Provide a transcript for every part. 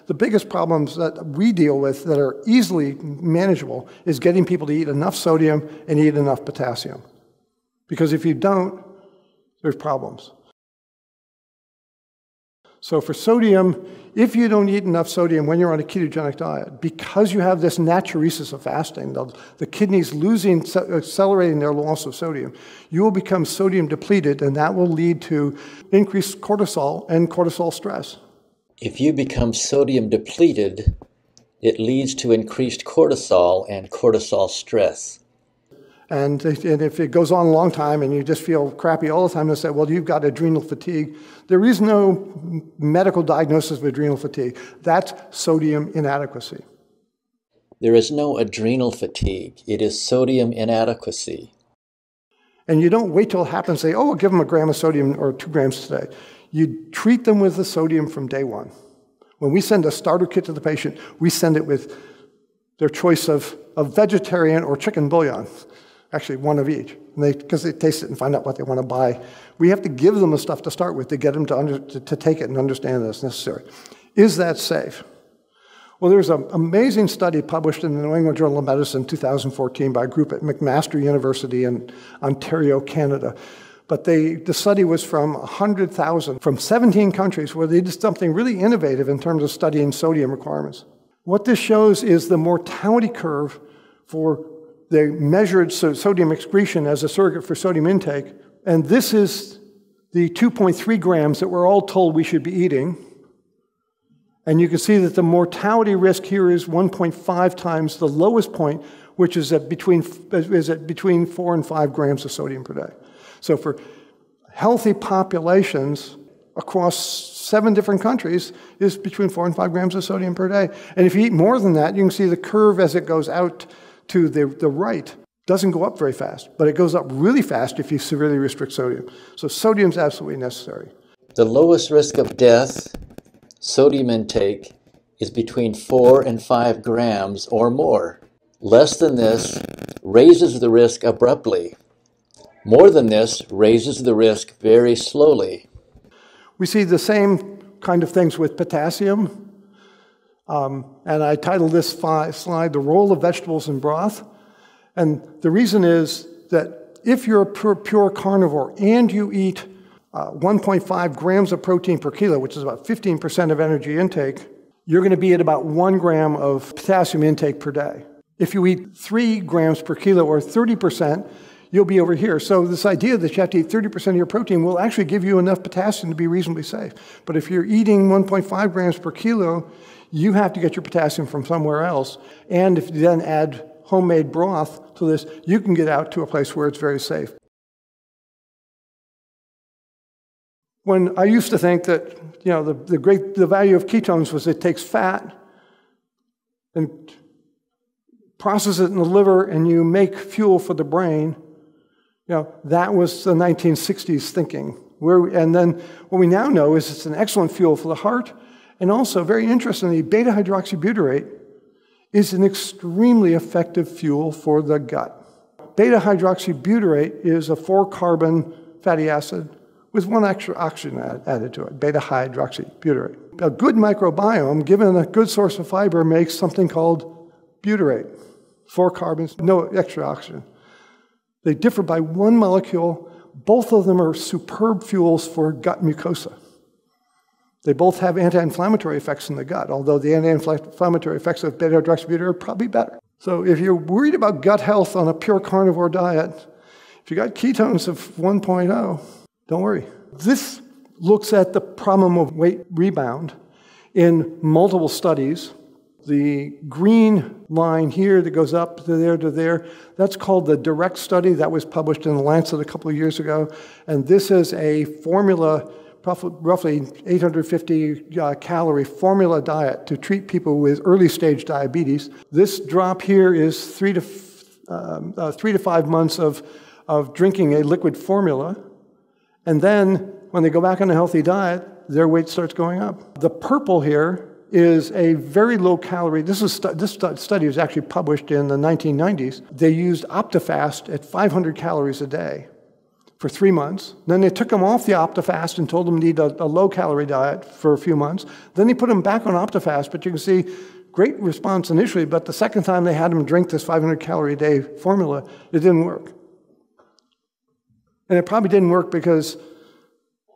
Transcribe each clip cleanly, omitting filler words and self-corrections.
the biggest problems that we deal with that are easily manageable is getting people to eat enough sodium and eat enough potassium. Because if you don't, there's problems. So for sodium, if you don't eat enough sodium when you're on a ketogenic diet, because you have this natriuresis of fasting, the kidneys accelerating their loss of sodium, you will become sodium depleted, and that will lead to increased cortisol and cortisol stress. If you become sodium depleted, it leads to increased cortisol and cortisol stress. And if it goes on a long time and you just feel crappy all the time, they'll say, well, you've got adrenal fatigue. There is no medical diagnosis of adrenal fatigue. That's sodium inadequacy. There is no adrenal fatigue. It is sodium inadequacy. And you don't wait till it happens and say, oh, we'll give them a gram of sodium or 2 grams today. You treat them with the sodium from day one. When we send a starter kit to the patient, we send it with their choice of vegetarian or chicken bouillon. Actually, one of each, because they taste it and find out what they want to buy. We have to give them the stuff to start with to get them to take it and understand that it's necessary. Is that safe? Well, there's an amazing study published in the New England Journal of Medicine in 2014 by a group at McMaster University in Ontario, Canada. But the study was from 100,000, from 17 countries, where they did something really innovative in terms of studying sodium requirements. What this shows is the mortality curve for they measured sodium excretion as a surrogate for sodium intake, and this is the 2.3 grams that we're all told we should be eating. And you can see that the mortality risk here is 1.5 times the lowest point, which is at between 4 and 5 grams of sodium per day. So for healthy populations across 7 different countries is between 4 and 5 grams of sodium per day. And if you eat more than that, you can see the curve as it goes out to the right doesn't go up very fast, but it goes up really fast if you severely restrict sodium. So sodium is absolutely necessary. The lowest risk of death, sodium intake, is between 4 and 5 grams or more. Less than this raises the risk abruptly. More than this raises the risk very slowly. We see the same kind of things with potassium. And I titled this slide, The Role of Vegetables in Broth. And the reason is that if you're a pure carnivore and you eat 1.5 grams of protein per kilo, which is about 15% of energy intake, you're going to be at about 1 gram of potassium intake per day. If you eat 3 grams per kilo or 30%, you'll be over here. So this idea that you have to eat 30% of your protein will actually give you enough potassium to be reasonably safe. But if you're eating 1.5 grams per kilo, you have to get your potassium from somewhere else. And if you then add homemade broth to this, you can get out to a place where it's very safe. When I used to think that, the value of ketones was it takes fat and process it in the liver and you make fuel for the brain, that was the 1960s thinking. And then what we now know is it's an excellent fuel for the heart. And also, very interestingly, beta-hydroxybutyrate is an extremely effective fuel for the gut. Beta-hydroxybutyrate is a 4-carbon fatty acid with 1 extra oxygen added to it, beta-hydroxybutyrate. A good microbiome, given a good source of fiber, makes something called butyrate. 4 carbons, no extra oxygen. They differ by 1 molecule. Both of them are superb fuels for gut mucosa. They both have anti-inflammatory effects in the gut, although the anti-inflammatory effects of beta-hydroxybutyrate are probably better. So if you're worried about gut health on a pure carnivore diet, if you got ketones of 1.0, don't worry. This looks at the problem of weight rebound in multiple studies. The green line here that goes up to there, that's called the DIRECT study. That was published in The Lancet a couple of years ago. And this is a formula, roughly 850 calorie formula diet to treat people with early stage diabetes. This drop here is 3 to 5 months of drinking a liquid formula. And then when they go back on a healthy diet, their weight starts going up. The purple here is a very low calorie. This study was actually published in the 1990s. They used OptiFast at 500 calories a day. for 3 months. Then they took them off the OptiFast and told them to eat a low-calorie diet for a few months. Then they put them back on OptiFast, but you can see great response initially, but the second time they had them drink this 500-calorie-a-day formula, it didn't work. And it probably didn't work because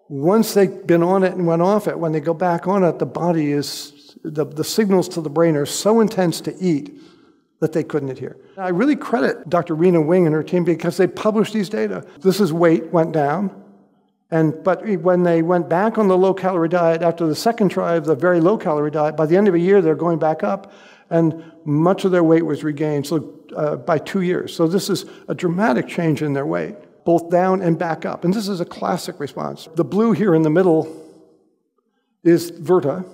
once they've been on it and went off it, when they go back on it, the body is, the signals to the brain are so intense to eat that they couldn't adhere. I really credit Dr. Rena Wing and her team because they published these data. This is weight went down, but when they went back on the low-calorie diet after the second try of the very low-calorie diet, by the end of a year, they're going back up, and much of their weight was regained by 2 years. So this is a dramatic change in their weight, both down and back up. And this is a classic response. The blue here in the middle is Virta,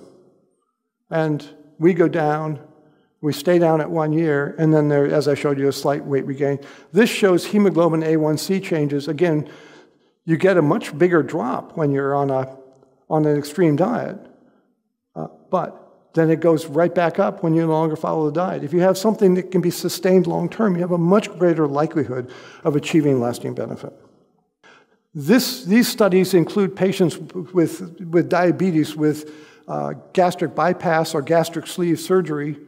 and we go down, we stay down at 1 year, and then there, as I showed you, a slight weight regain. This shows hemoglobin A1C changes. Again, you get a much bigger drop when you're on an extreme diet, but then it goes right back up when you no longer follow the diet. If you have something that can be sustained long-term, you have a much greater likelihood of achieving lasting benefit. These studies include patients with diabetes with gastric bypass or gastric sleeve surgery,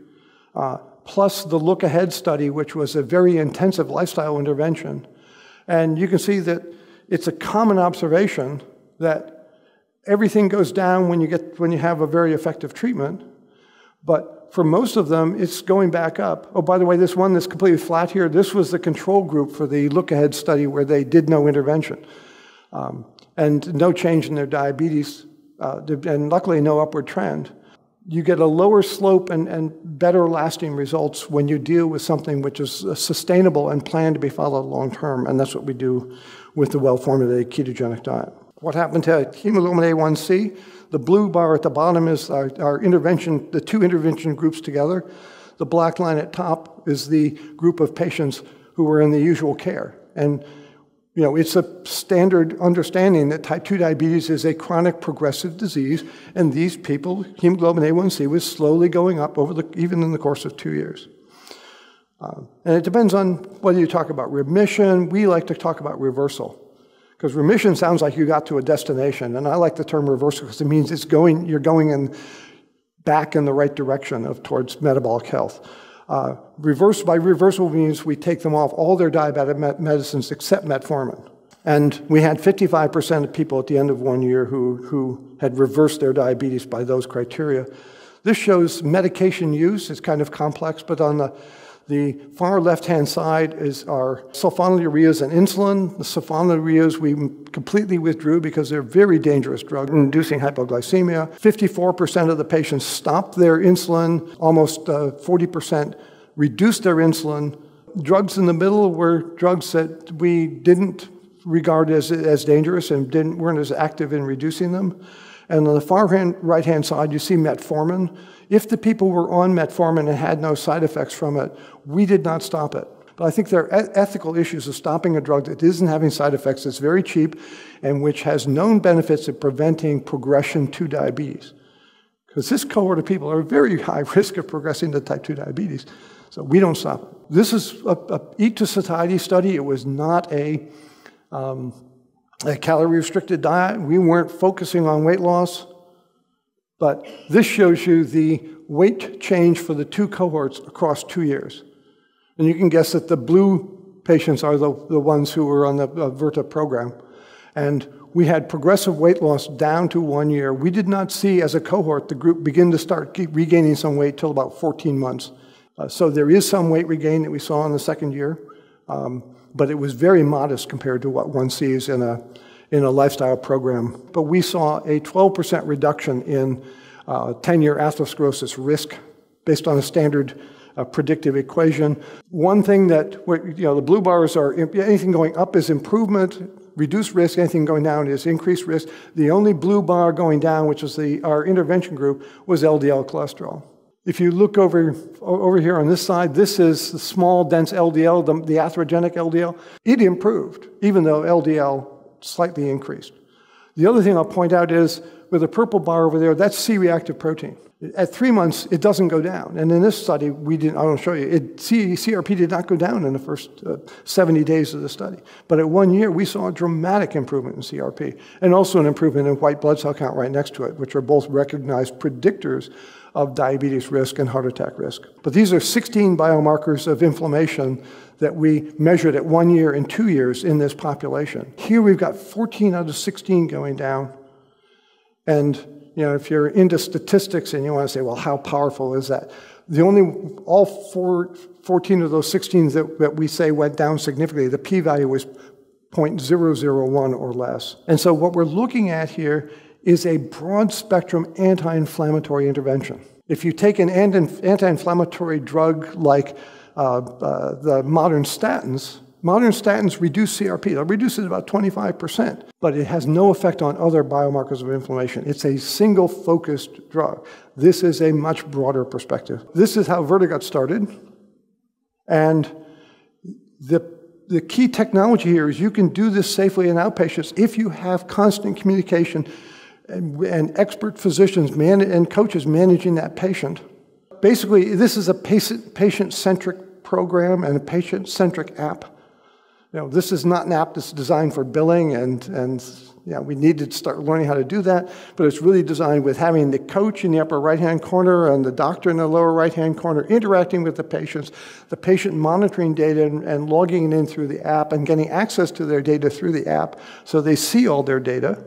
plus the Look Ahead study, which was a very intensive lifestyle intervention. And you can see that it's a common observation that everything goes down when you have a very effective treatment. But for most of them, it's going back up. Oh, by the way, this one that's completely flat here, this was the control group for the Look Ahead study where they did no intervention. And no change in their diabetes, and luckily no upward trend. You get a lower slope and better lasting results when you deal with something which is sustainable and planned to be followed long term, and that's what we do with the well-formulated ketogenic diet. What happened to hemoglobin A1C? The blue bar at the bottom is our intervention, the two intervention groups together. The black line at top is the group of patients who were in the usual care. And you know, it's a standard understanding that type 2 diabetes is a chronic progressive disease, and these people, hemoglobin A1C was slowly going up even in the course of 2 years. And it depends on whether you talk about remission. We like to talk about reversal, because remission sounds like you got to a destination, and I like the term reversal because it means you're going back in the right direction towards metabolic health. By reversal means we take them off all their diabetic medicines except metformin. And we had 55% of people at the end of 1 year who had reversed their diabetes by those criteria. This shows medication use. It's kind of complex, but on the far left-hand side is our sulfonylureas and insulin. The sulfonylureas we completely withdrew because they're very dangerous drugs, inducing hypoglycemia. 54% of the patients stopped their insulin. Almost 40% reduced their insulin. Drugs in the middle were drugs that we didn't regard as dangerous and weren't as active in reducing them. And on the far right-hand side, you see metformin. If the people were on metformin and had no side effects from it, we did not stop it. But I think there are ethical issues of stopping a drug that isn't having side effects, that's very cheap, and which has known benefits of preventing progression to diabetes. Because this cohort of people are at very high risk of progressing to type 2 diabetes, so we don't stop it. This is a Eat to Satiety study. It was not a calorie-restricted diet. We weren't focusing on weight loss. But this shows you the weight change for the two cohorts across 2 years. And you can guess that the blue patients are the ones who were on the Virta program. And we had progressive weight loss down to 1 year. We did not see, as a cohort, the group begin to start regaining some weight till about 14 months. So there is some weight regain that we saw in the second year, but it was very modest compared to what one sees in a lifestyle program. But we saw a 12% reduction in 10-year atherosclerosis risk based on a standard predictive equation. One thing that, the blue bars are, anything going up is improvement, reduced risk, anything going down is increased risk. The only blue bar going down, which is our intervention group, was LDL cholesterol. If you look over here on this side, this is the small, dense LDL, the atherogenic LDL. It improved, even though LDL slightly increased. The other thing I'll point out is, with the purple bar over there, that's C-reactive protein. At 3 months, it doesn't go down. And in this study, I don't show you, CRP did not go down in the first 70 days of the study. But at 1 year, we saw a dramatic improvement in CRP, and also an improvement in white blood cell count right next to it, which are both recognized predictors of diabetes risk and heart attack risk. But these are 16 biomarkers of inflammation that we measured at 1 year and 2 years in this population. Here we've got 14 out of 16 going down. And if you're into statistics and you want to say, well, how powerful is that? All 14 of those 16 that we say went down significantly, the p-value was 0.001 or less. And so what we're looking at here is a broad spectrum anti-inflammatory intervention. If you take an anti-inflammatory drug like the modern statins reduce CRP. They'll reduce it about 25%, but it has no effect on other biomarkers of inflammation. It's a single focused drug. This is a much broader perspective. This is how Verta got started. And the key technology here is you can do this safely in outpatients if you have constant communication and expert physicians and coaches managing that patient. Basically, this is a patient-centric program and a patient-centric app. This is not an app that's designed for billing, and we need to start learning how to do that, but it's really designed with having the coach in the upper right-hand corner and the doctor in the lower right-hand corner interacting with the patients, the patient monitoring data and logging it in through the app and getting access to their data through the app so they see all their data.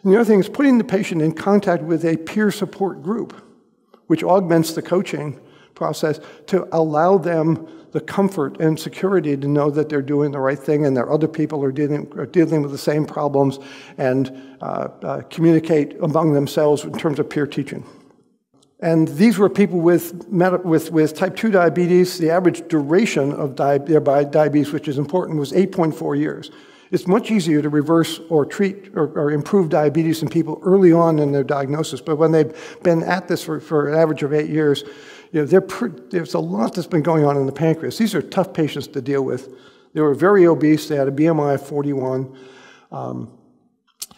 And the other thing is putting the patient in contact with a peer support group, which augments the coaching process to allow them the comfort and security to know that they're doing the right thing and that other people are dealing with the same problems and communicate among themselves in terms of peer teaching. And these were people with type 2 diabetes. The average duration of their diabetes, which is important, was 8.4 years. It's much easier to reverse or treat or improve diabetes in people early on in their diagnosis. But when they've been at this for an average of 8 years, there's a lot that's been going on in the pancreas. These are tough patients to deal with. They were very obese. They had a BMI of 41.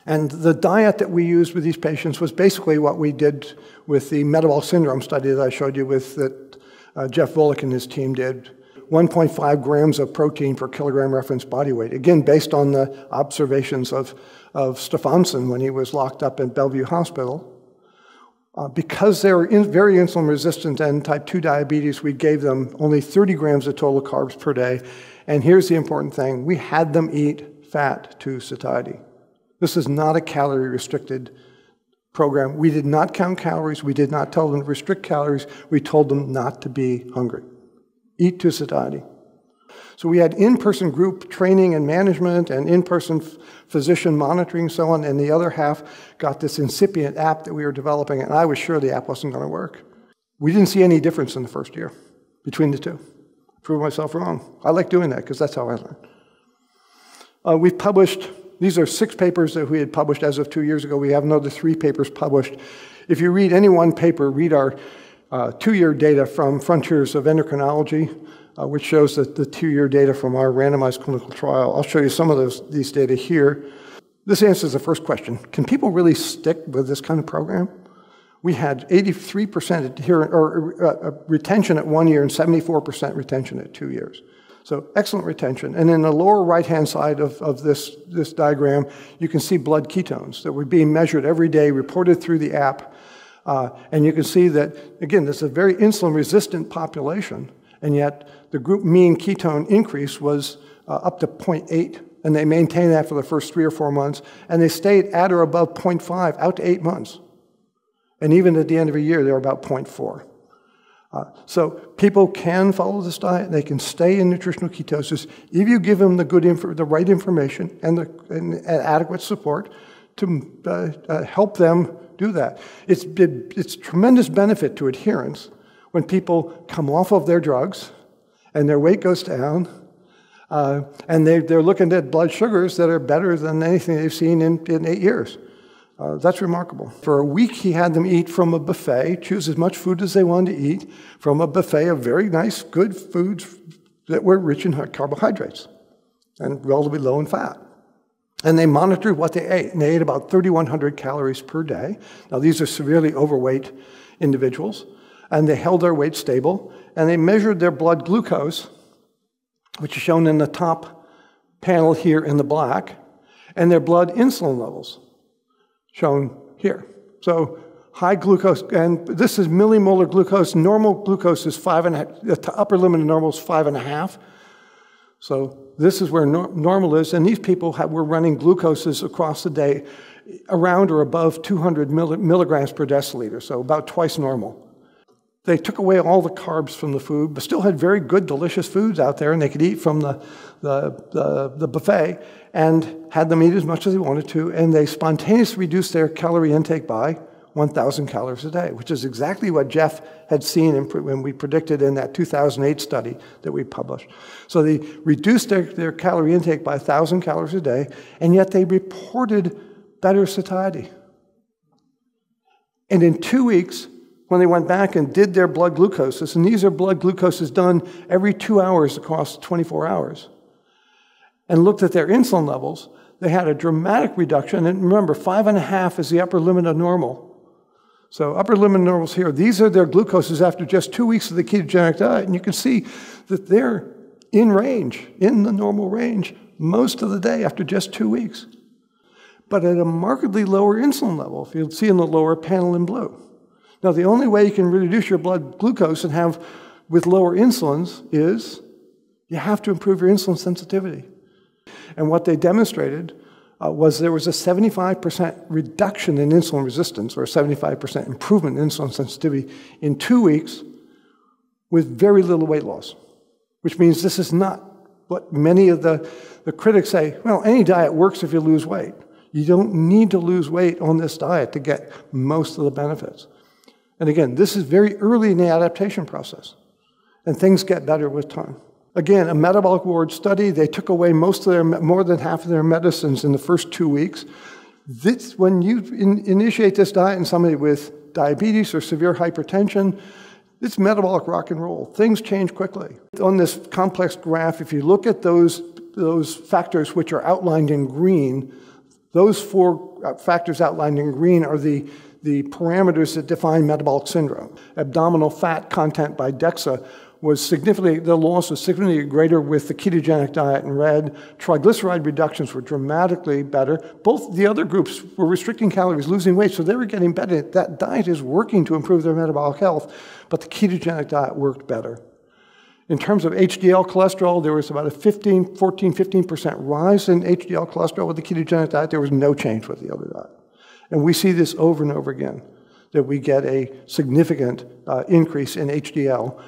And the diet that we used with these patients was basically what we did with the metabolic syndrome study that I showed you that Jeff Volek and his team did. 1.5 grams of protein per kilogram reference body weight. Again, based on the observations of Stephenson when he was locked up in Bellevue Hospital. Because they were very insulin resistant and type 2 diabetes, we gave them only 30 grams of total carbs per day. And here's the important thing. We had them eat fat to satiety. This is not a calorie-restricted program. We did not count calories. We did not tell them to restrict calories. We told them not to be hungry. Eat to satiety. So we had in-person group training and management and in-person physician monitoring and so on, and the other half got this incipient app that we were developing, and I was sure the app wasn't going to work. We didn't see any difference in the first year between the two. I proved myself wrong. I like doing that because that's how I learn. We've published, these are 6 papers that we had published as of 2 years ago. We have another 3 papers published. If you read any one paper, read our 2-year data from Frontiers of Endocrinology, which shows that the 2-year data from our randomized clinical trial. I'll show you some of these data here. This answers the first question. Can people really stick with this kind of program? We had 83% retention at 1 year and 74% retention at 2 years. So excellent retention. And in the lower right-hand side of this diagram, you can see blood ketones that were being measured every day, reported through the app. And you can see that, again, this is a very insulin-resistant population, and yet the group mean ketone increase was up to 0.8, and they maintained that for the first 3 or 4 months, and they stayed at or above 0.5 out to 8 months. And even at the end of a year, they were about 0.4. So people can follow this diet, they can stay in nutritional ketosis if you give them the right information and adequate support to help them do that. It's tremendous benefit to adherence when people come off of their drugs and their weight goes down and they're looking at blood sugars that are better than anything they've seen in 8 years. That's remarkable. For a week, he had them eat from a buffet, choose as much food as they wanted to eat from a buffet of very nice, good foods that were rich in carbohydrates and relatively low in fat. And they monitored what they ate, and they ate about 3,100 calories per day. Now, these are severely overweight individuals, and they held their weight stable, and they measured their blood glucose, which is shown in the top panel here in the black, and their blood insulin levels, shown here. So high glucose, and this is millimolar glucose. Normal glucose is 5.5, the upper limit of normal is 5.5. So this is where normal is, and these people were running glucoses across the day around or above 200 milligrams per deciliter, so about twice normal. They took away all the carbs from the food, but still had very good, delicious foods out there, and they could eat from the buffet and had them eat as much as they wanted to, and they spontaneously reduced their calorie intake by 1,000 calories a day, which is exactly what Jeff had seen when we predicted in that 2008 study that we published. So they reduced their calorie intake by 1,000 calories a day, and yet they reported better satiety. And in 2 weeks, when they went back and did their blood glucoses, and these are blood glucoses done every 2 hours across 24 hours, and looked at their insulin levels, they had a dramatic reduction. And remember, 5.5 is the upper limit of normal. So upper limit of normal is here. These are their glucoses after just 2 weeks of the ketogenic diet, and you can see that they're in range, in the normal range, most of the day after just 2 weeks. But at a markedly lower insulin level, if you'll see in the lower panel in blue. Now, the only way you can reduce your blood glucose and have with lower insulins is you have to improve your insulin sensitivity. And what they demonstrated was there was a 75% reduction in insulin resistance, or a 75% improvement in insulin sensitivity in 2 weeks with very little weight loss, which means this is not what many of the critics say, well, any diet works if you lose weight. You don't need to lose weight on this diet to get most of the benefits. And again, this is very early in the adaptation process, and things get better with time. Again, a metabolic ward study, they took away more than half of their medicines in the first 2 weeks. When you initiate this diet in somebody with diabetes or severe hypertension, it's metabolic rock and roll. Things change quickly. On this complex graph, if you look at those factors which are outlined in green, those 4 factors outlined in green are the parameters that define metabolic syndrome. Abdominal fat content by DEXA was significantly, the loss was significantly greater with the ketogenic diet in red. Triglyceride reductions were dramatically better. Both the other groups were restricting calories, losing weight, so they were getting better. That diet is working to improve their metabolic health, but the ketogenic diet worked better. In terms of HDL cholesterol, there was about a 15% rise in HDL cholesterol with the ketogenic diet. There was no change with the other diet. And we see this over and over again, that we get a significant increase in HDL,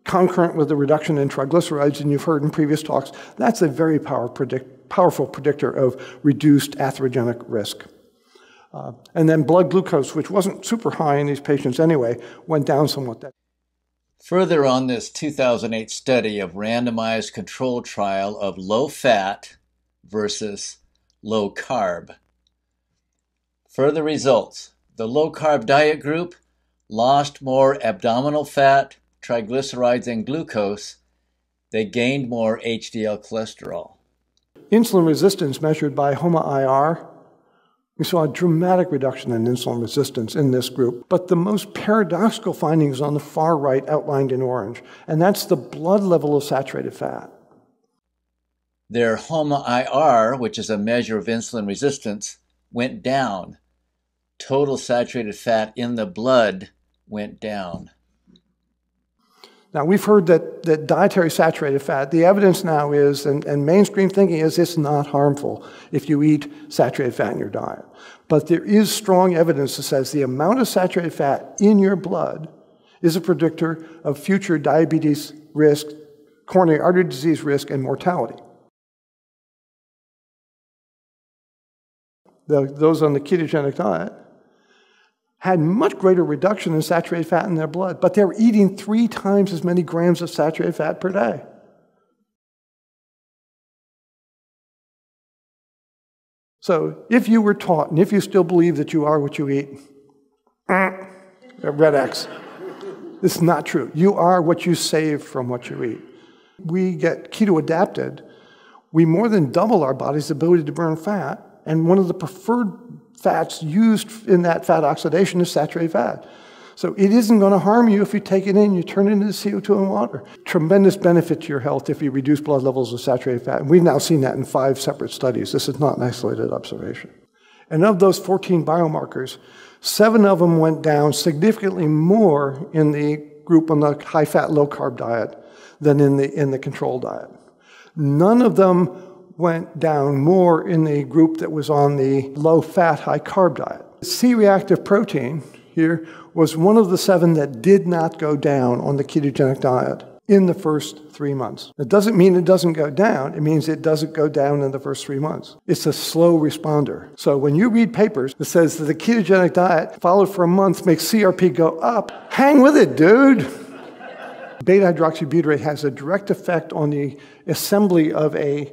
concurrent with the reduction in triglycerides, and you've heard in previous talks, that's a very powerful predictor of reduced atherogenic risk. And then blood glucose, which wasn't super high in these patients anyway, went down somewhat. Further on this 2008 study of randomized controlled trial of low fat versus low carb. Further results, the low carb diet group lost more abdominal fat, triglycerides, and glucose. They gained more HDL cholesterol. Insulin resistance measured by HOMA-IR, we saw a dramatic reduction in insulin resistance in this group. But the most paradoxical finding is on the far right, outlined in orange, and that's the blood level of saturated fat. Their HOMA-IR, which is a measure of insulin resistance, went down. Total saturated fat in the blood went down. Now, we've heard that dietary saturated fat, the evidence now is, and mainstream thinking is, it's not harmful if you eat saturated fat in your diet. But there is strong evidence that says the amount of saturated fat in your blood is a predictor of future diabetes risk, coronary artery disease risk, and mortality. Those on the ketogenic diet had much greater reduction in saturated fat in their blood, but they were eating 3 times as many grams of saturated fat per day. So if you were taught, and if you still believe that you are what you eat, red X. This is not true. You are what you save from what you eat. We get keto adapted we more than double our body's ability to burn fat, and one of the preferred fats used in that fat oxidation is saturated fat. So it isn't going to harm you if you take it in, you turn it into CO2 and water. Tremendous benefit to your health if you reduce blood levels of saturated fat. And we've now seen that in 5 separate studies. This is not an isolated observation. And of those 14 biomarkers, 7 of them went down significantly more in the group on the high-fat, low-carb diet than in the control diet. None of them went down more in the group that was on the low-fat, high-carb diet. C-reactive protein here was one of the 7 that did not go down on the ketogenic diet in the first 3 months. It doesn't mean it doesn't go down. It means it doesn't go down in the first 3 months. It's a slow responder. So when you read papers that says that the ketogenic diet followed for a month makes CRP go up, hang with it, dude. Beta-hydroxybutyrate has a direct effect on the assembly of a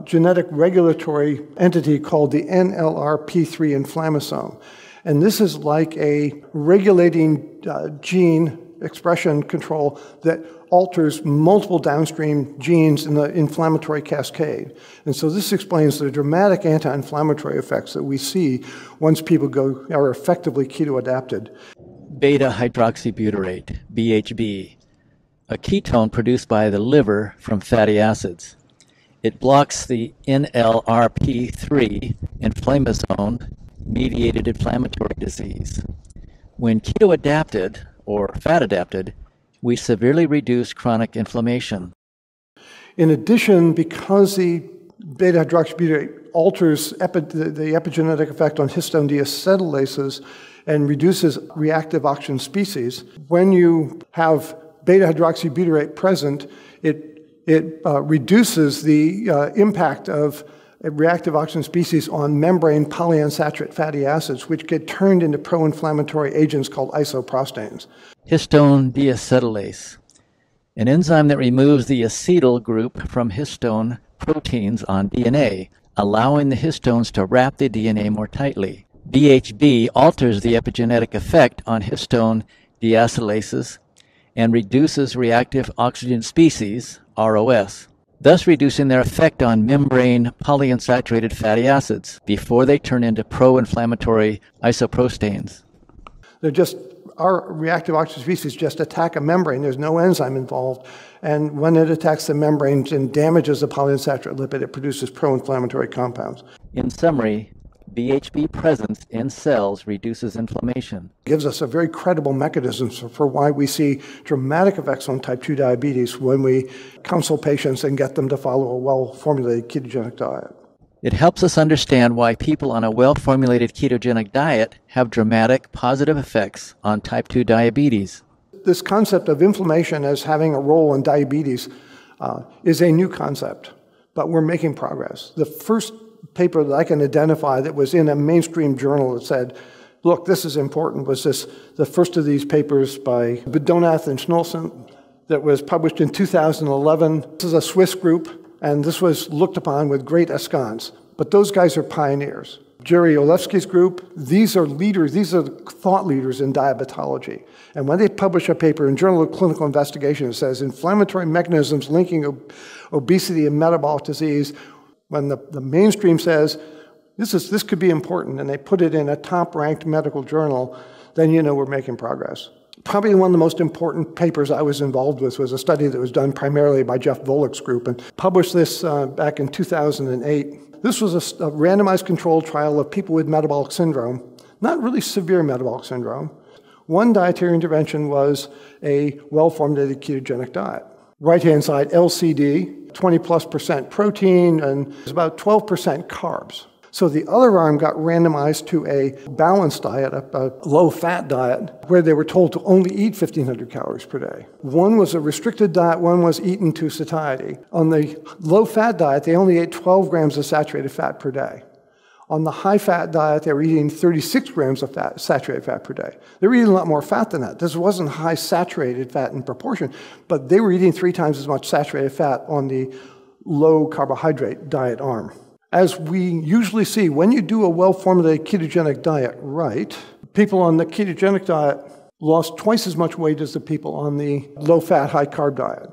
genetic regulatory entity called the NLRP3 inflammasome. And this is like a regulating gene expression control that alters multiple downstream genes in the inflammatory cascade. And so this explains the dramatic anti-inflammatory effects that we see once people are effectively keto-adapted. Beta-hydroxybutyrate, BHB, a ketone produced by the liver from fatty acids. It blocks the NLRP3 inflammasome-mediated inflammatory disease. When keto-adapted, or fat-adapted, we severely reduce chronic inflammation. In addition, because the beta-hydroxybutyrate alters the epigenetic effect on histone deacetylases and reduces reactive oxygen species, when you have beta-hydroxybutyrate present, it reduces the impact of reactive oxygen species on membrane polyunsaturated fatty acids, which get turned into pro-inflammatory agents called isoprostanes. Histone deacetylase, an enzyme that removes the acetyl group from histone proteins on DNA, allowing the histones to wrap the DNA more tightly. BHB alters the epigenetic effect on histone deacetylases and reduces reactive oxygen species, ROS, thus reducing their effect on membrane polyunsaturated fatty acids before they turn into pro-inflammatory isoprostanes. Our reactive oxygen species just attack a membrane. There's no enzyme involved. And when it attacks the membranes and damages the polyunsaturated lipid, it produces pro-inflammatory compounds. In summary, BHB presence in cells reduces inflammation. It gives us a very credible mechanism for why we see dramatic effects on type 2 diabetes when we counsel patients and get them to follow a well-formulated ketogenic diet. It helps us understand why people on a well-formulated ketogenic diet have dramatic positive effects on type 2 diabetes. This concept of inflammation as having a role in diabetes is a new concept, but we're making progress. The first paper that I can identify that was in a mainstream journal that said, look, this is important, was the first of these papers by Bedonath and Schnolsen that was published in 2011. This is a Swiss group, and this was looked upon with great askance. But those guys are pioneers. Jerry Olewski's group, these are thought leaders in diabetology. And when they publish a paper in Journal of Clinical Investigation that says inflammatory mechanisms linking obesity and metabolic disease, when the mainstream says this could be important and they put it in a top-ranked medical journal, then you know we're making progress. Probably one of the most important papers I was involved with was a study that was done primarily by Jeff Volek's group and published this back in 2008. This was a randomized controlled trial of people with metabolic syndrome, not really severe metabolic syndrome. One dietary intervention was a well-formulated ketogenic diet. Right-hand side, LCD, 20+% protein, and about 12% carbs. So the other arm got randomized to a balanced diet, a low-fat diet, where they were told to only eat 1,500 calories per day. One was a restricted diet, one was eaten to satiety. On the low-fat diet, they only ate 12 grams of saturated fat per day. On the high-fat diet, they were eating 36 grams of saturated fat per day. They were eating a lot more fat than that. This wasn't high saturated fat in proportion, but they were eating 3 times as much saturated fat on the low-carbohydrate diet arm. As we usually see, when you do a well-formulated ketogenic diet right, people on the ketogenic diet lost twice as much weight as the people on the low-fat, high-carb diet.